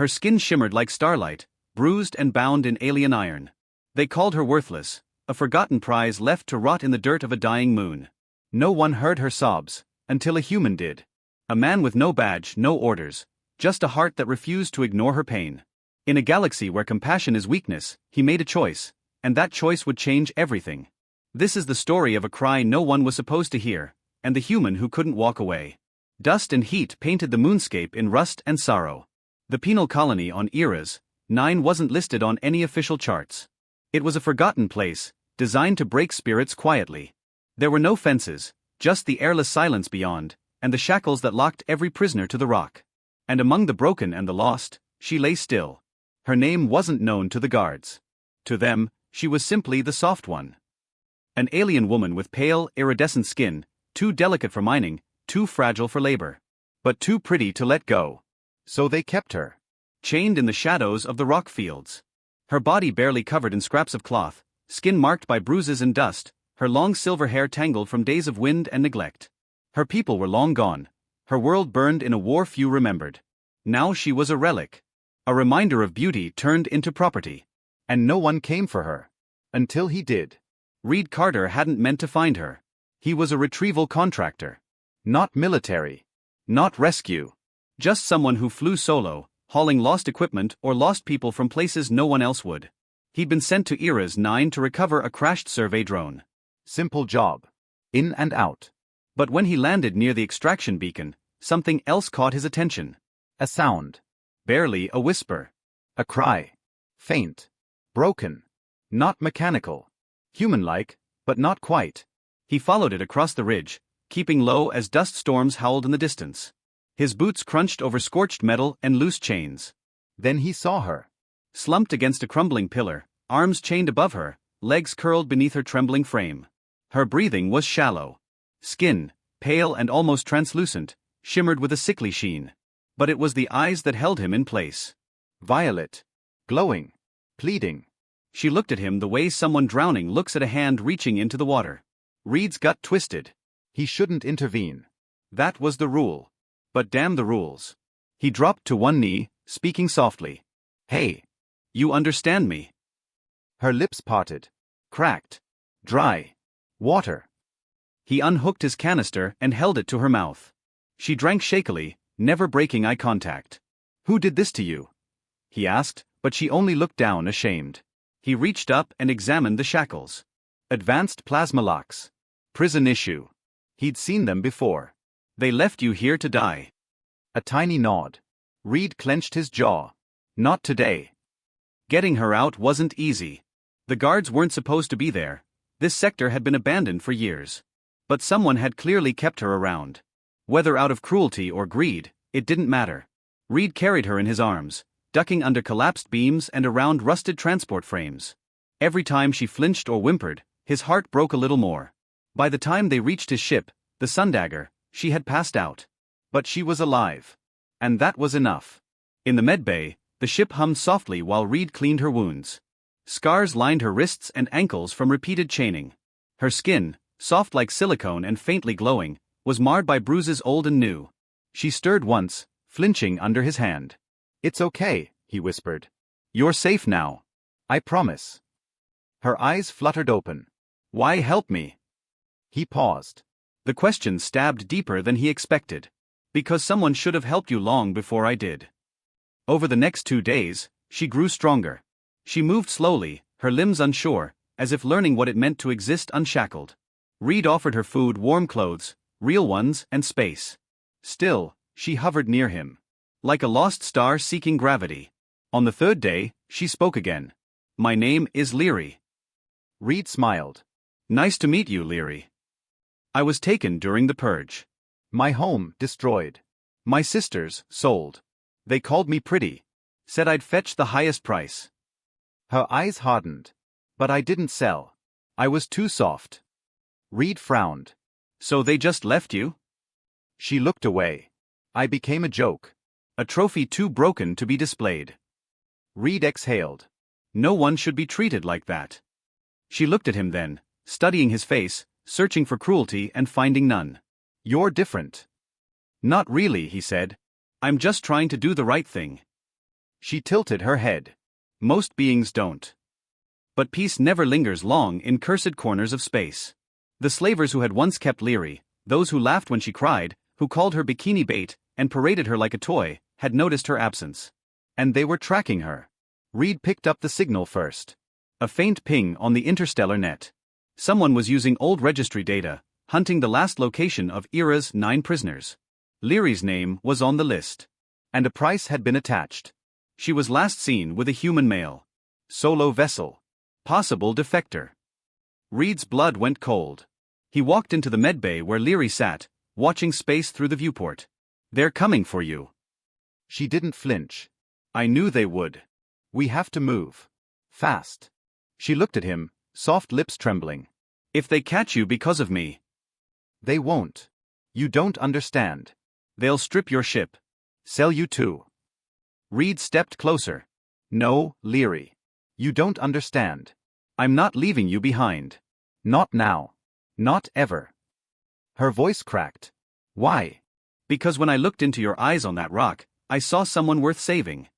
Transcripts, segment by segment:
Her skin shimmered like starlight, bruised and bound in alien iron. They called her worthless, a forgotten prize left to rot in the dirt of a dying moon. No one heard her sobs, until a human did. A man with no badge, no orders, just a heart that refused to ignore her pain. In a galaxy where compassion is weakness, he made a choice, and that choice would change everything. This is the story of a cry no one was supposed to hear, and the human who couldn't walk away. Dust and heat painted the moonscape in rust and sorrow. The penal colony on Eras 9 wasn't listed on any official charts. It was a forgotten place, designed to break spirits quietly. There were no fences, just the airless silence beyond, and the shackles that locked every prisoner to the rock. And among the broken and the lost, she lay still. Her name wasn't known to the guards. To them, she was simply the soft one. An alien woman with pale, iridescent skin, too delicate for mining, too fragile for labor. But too pretty to let go. So they kept her, chained in the shadows of the rock fields. Her body barely covered in scraps of cloth, skin marked by bruises and dust, her long silver hair tangled from days of wind and neglect. Her people were long gone, her world burned in a war few remembered. Now she was a relic. A reminder of beauty turned into property. And no one came for her. Until he did. Reed Carter hadn't meant to find her. He was a retrieval contractor. Not military. Not rescue. Just someone who flew solo, hauling lost equipment or lost people from places no one else would. He'd been sent to Eras 9 to recover a crashed survey drone. Simple job. In and out. But when he landed near the extraction beacon, something else caught his attention. A sound. Barely a whisper. A cry. Faint. Broken. Not mechanical. Human-like, but not quite. He followed it across the ridge, keeping low as dust storms howled in the distance. His boots crunched over scorched metal and loose chains. Then he saw her. Slumped against a crumbling pillar, arms chained above her, legs curled beneath her trembling frame. Her breathing was shallow. Skin, pale and almost translucent, shimmered with a sickly sheen. But it was the eyes that held him in place. Violet. Glowing. Pleading. She looked at him the way someone drowning looks at a hand reaching into the water. Reed's gut twisted. He shouldn't intervene. That was the rule. But damn the rules. He dropped to one knee, speaking softly. Hey. You understand me? Her lips parted. Cracked. Dry. Water. He unhooked his canister and held it to her mouth. She drank shakily, never breaking eye contact. Who did this to you? He asked, but she only looked down ashamed. He reached up and examined the shackles. Advanced plasma locks. Prison issue. He'd seen them before. They left you here to die. A tiny nod. Reed clenched his jaw. Not today. Getting her out wasn't easy. The guards weren't supposed to be there. This sector had been abandoned for years. But someone had clearly kept her around. Whether out of cruelty or greed, it didn't matter. Reed carried her in his arms, ducking under collapsed beams and around rusted transport frames. Every time she flinched or whimpered, his heart broke a little more. By the time they reached his ship, the Sundagger, she had passed out. But she was alive. And that was enough. In the medbay, the ship hummed softly while Reed cleaned her wounds. Scars lined her wrists and ankles from repeated chaining. Her skin, soft like silicone and faintly glowing, was marred by bruises old and new. She stirred once, flinching under his hand. It's okay, he whispered. You're safe now. I promise. Her eyes fluttered open. Why help me? He paused. The question stabbed deeper than he expected. Because someone should have helped you long before I did. Over the next 2 days, she grew stronger. She moved slowly, her limbs unsure, as if learning what it meant to exist unshackled. Reed offered her food, warm clothes, real ones, and space. Still, she hovered near him. Like a lost star seeking gravity. On the 3rd day, she spoke again. My name is Leary. Reed smiled. Nice to meet you, Leary. I was taken during the purge. My home destroyed. My sisters sold. They called me pretty. Said I'd fetch the highest price. Her eyes hardened. But I didn't sell. I was too soft. Reed frowned. So they just left you? She looked away. I became a joke. A trophy too broken to be displayed. Reed exhaled. No one should be treated like that. She looked at him then, studying his face, searching for cruelty and finding none. You're different. Not really, he said. I'm just trying to do the right thing. She tilted her head. Most beings don't. But peace never lingers long in cursed corners of space. The slavers who had once kept Leary, those who laughed when she cried, who called her bikini bait, and paraded her like a toy, had noticed her absence. And they were tracking her. Reed picked up the signal first. A faint ping on the interstellar net. Someone was using old registry data, hunting the last location of Era's 9 prisoners. Leary's name was on the list. And a price had been attached. She was last seen with a human male. Solo vessel. Possible defector. Reed's blood went cold. He walked into the medbay where Leary sat, watching space through the viewport. They're coming for you. She didn't flinch. I knew they would. We have to move. Fast. She looked at him, soft lips trembling. If they catch you because of me. They won't. You don't understand. They'll strip your ship. Sell you too. Reed stepped closer. No, Leary. You don't understand. I'm not leaving you behind. Not now. Not ever. Her voice cracked. Why? Because when I looked into your eyes on that rock, I saw someone worth saving.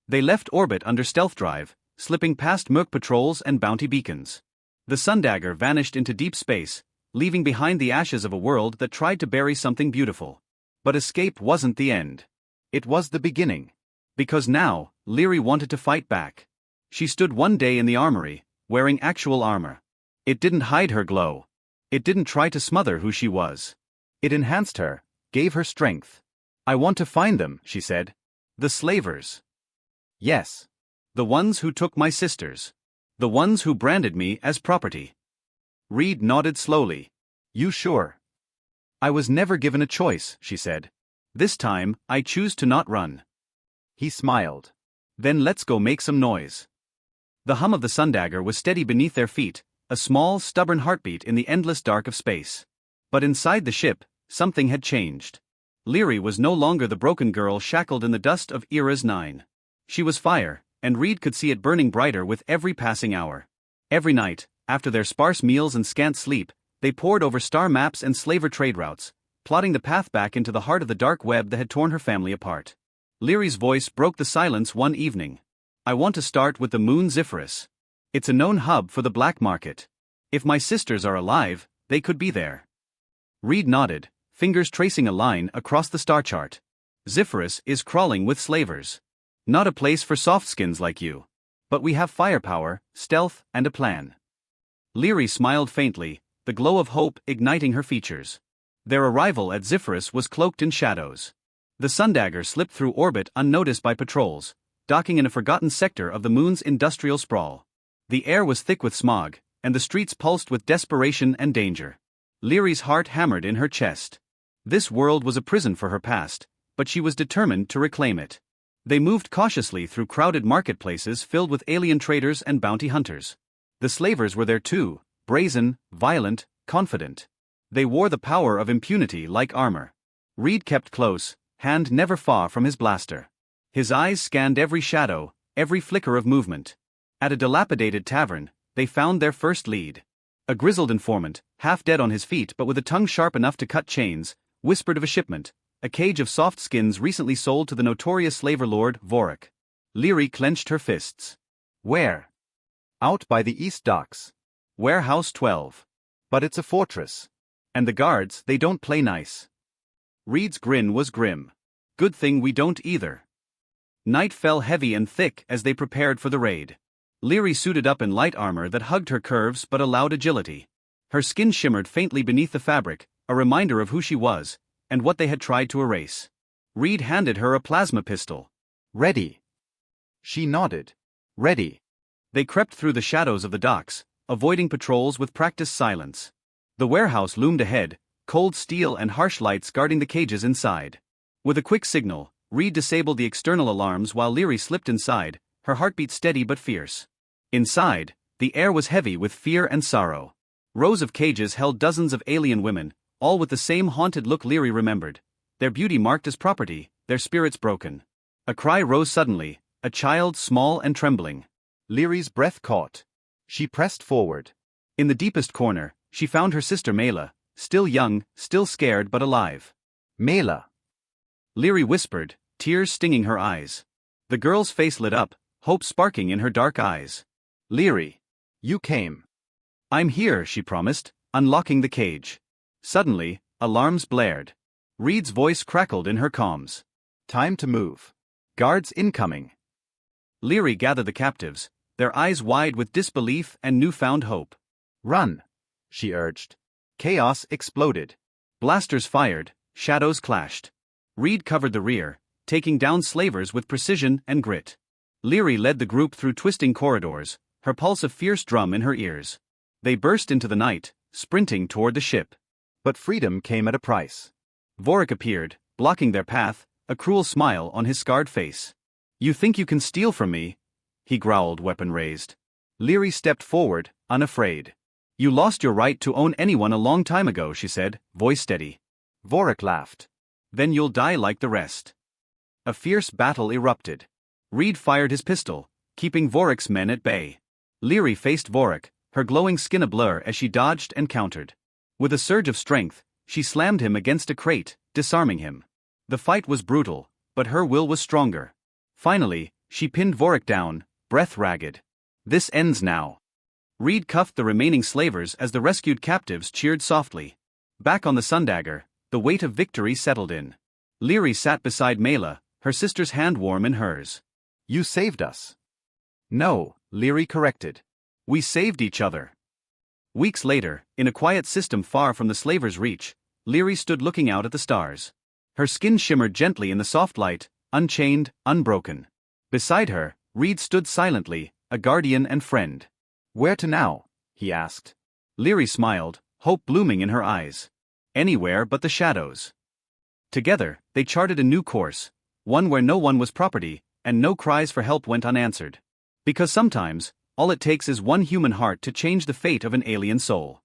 They left orbit under stealth drive, slipping past Merc patrols and bounty beacons. The Sundagger vanished into deep space, leaving behind the ashes of a world that tried to bury something beautiful. But escape wasn't the end. It was the beginning. Because now, Leary wanted to fight back. She stood one day in the armory, wearing actual armor. It didn't hide her glow. It didn't try to smother who she was. It enhanced her, gave her strength. I want to find them, she said. The slavers. Yes. The ones who took my sisters. The ones who branded me as property. Reed nodded slowly. You sure? I was never given a choice, she said. This time, I choose to not run. He smiled. Then let's go make some noise. The hum of the Sundagger was steady beneath their feet, a small, stubborn heartbeat in the endless dark of space. But inside the ship, something had changed. Leary was no longer the broken girl shackled in the dust of Era's 9. She was fire, and Reed could see it burning brighter with every passing hour. Every night, after their sparse meals and scant sleep, they pored over star maps and slaver trade routes, plotting the path back into the heart of the dark web that had torn her family apart. Leary's voice broke the silence one evening. I want to start with the moon Zephyrus. It's a known hub for the black market. If my sisters are alive, they could be there. Reed nodded, fingers tracing a line across the star chart. Zephyrus is crawling with slavers. Not a place for soft skins like you. But we have firepower, stealth, and a plan. Leary smiled faintly, the glow of hope igniting her features. Their arrival at Zephyrus was cloaked in shadows. The Sundagger slipped through orbit unnoticed by patrols, docking in a forgotten sector of the moon's industrial sprawl. The air was thick with smog, and the streets pulsed with desperation and danger. Leary's heart hammered in her chest. This world was a prison for her past, but she was determined to reclaim it. They moved cautiously through crowded marketplaces filled with alien traders and bounty hunters. The slavers were there too, brazen, violent, confident. They wore the power of impunity like armor. Reed kept close, hand never far from his blaster. His eyes scanned every shadow, every flicker of movement. At a dilapidated tavern, they found their first lead. A grizzled informant, half dead on his feet but with a tongue sharp enough to cut chains, whispered of a shipment, a cage of soft skins recently sold to the notorious slaver lord, Vorik. Leary clenched her fists. Where? Out by the east docks. Warehouse 12. But it's a fortress. And the guards, they don't play nice. Reed's grin was grim. Good thing we don't either. Night fell heavy and thick as they prepared for the raid. Leary suited up in light armor that hugged her curves but allowed agility. Her skin shimmered faintly beneath the fabric, a reminder of who she was, and what they had tried to erase. Reed handed her a plasma pistol. Ready. She nodded. Ready. They crept through the shadows of the docks, avoiding patrols with practiced silence. The warehouse loomed ahead, cold steel and harsh lights guarding the cages inside. With a quick signal, Reed disabled the external alarms while Leary slipped inside, her heartbeat steady but fierce. Inside, the air was heavy with fear and sorrow. Rows of cages held dozens of alien women, all with the same haunted look Leary remembered, their beauty marked as property, their spirits broken. A cry rose suddenly, a child small and trembling. Leary's breath caught. She pressed forward. In the deepest corner, she found her sister Mela, still young, still scared but alive. Mela. Leary whispered, tears stinging her eyes. The girl's face lit up, hope sparking in her dark eyes. "Leary. You came." "I'm here," she promised, unlocking the cage. Suddenly, alarms blared. Reed's voice crackled in her comms. "Time to move. Guards incoming." Leary gathered the captives, their eyes wide with disbelief and newfound hope. "Run," she urged. Chaos exploded. Blasters fired, shadows clashed. Reed covered the rear, taking down slavers with precision and grit. Leary led the group through twisting corridors, her pulse a fierce drum in her ears. They burst into the night, sprinting toward the ship. But freedom came at a price. Vorik appeared, blocking their path, a cruel smile on his scarred face. "You think you can steal from me?" he growled, weapon raised. Leary stepped forward, unafraid. "You lost your right to own anyone a long time ago," she said, voice steady. Vorik laughed. "Then you'll die like the rest." A fierce battle erupted. Reed fired his pistol, keeping Vorik's men at bay. Leary faced Vorik, her glowing skin a blur as she dodged and countered. With a surge of strength, she slammed him against a crate, disarming him. The fight was brutal, but her will was stronger. Finally, she pinned Vorik down, breath ragged. "This ends now." Reed cuffed the remaining slavers as the rescued captives cheered softly. Back on the Sundagger, the weight of victory settled in. Leary sat beside Mela, her sister's hand warm in hers. "You saved us." "No," Leary corrected. "We saved each other." Weeks later, in a quiet system far from the slavers' reach, Leary stood looking out at the stars. Her skin shimmered gently in the soft light, unchained, unbroken. Beside her, Reed stood silently, a guardian and friend. "Where to now?" he asked. Leary smiled, hope blooming in her eyes. "Anywhere but the shadows." Together, they charted a new course, one where no one was property, and no cries for help went unanswered. Because sometimes, all it takes is one human heart to change the fate of an alien soul.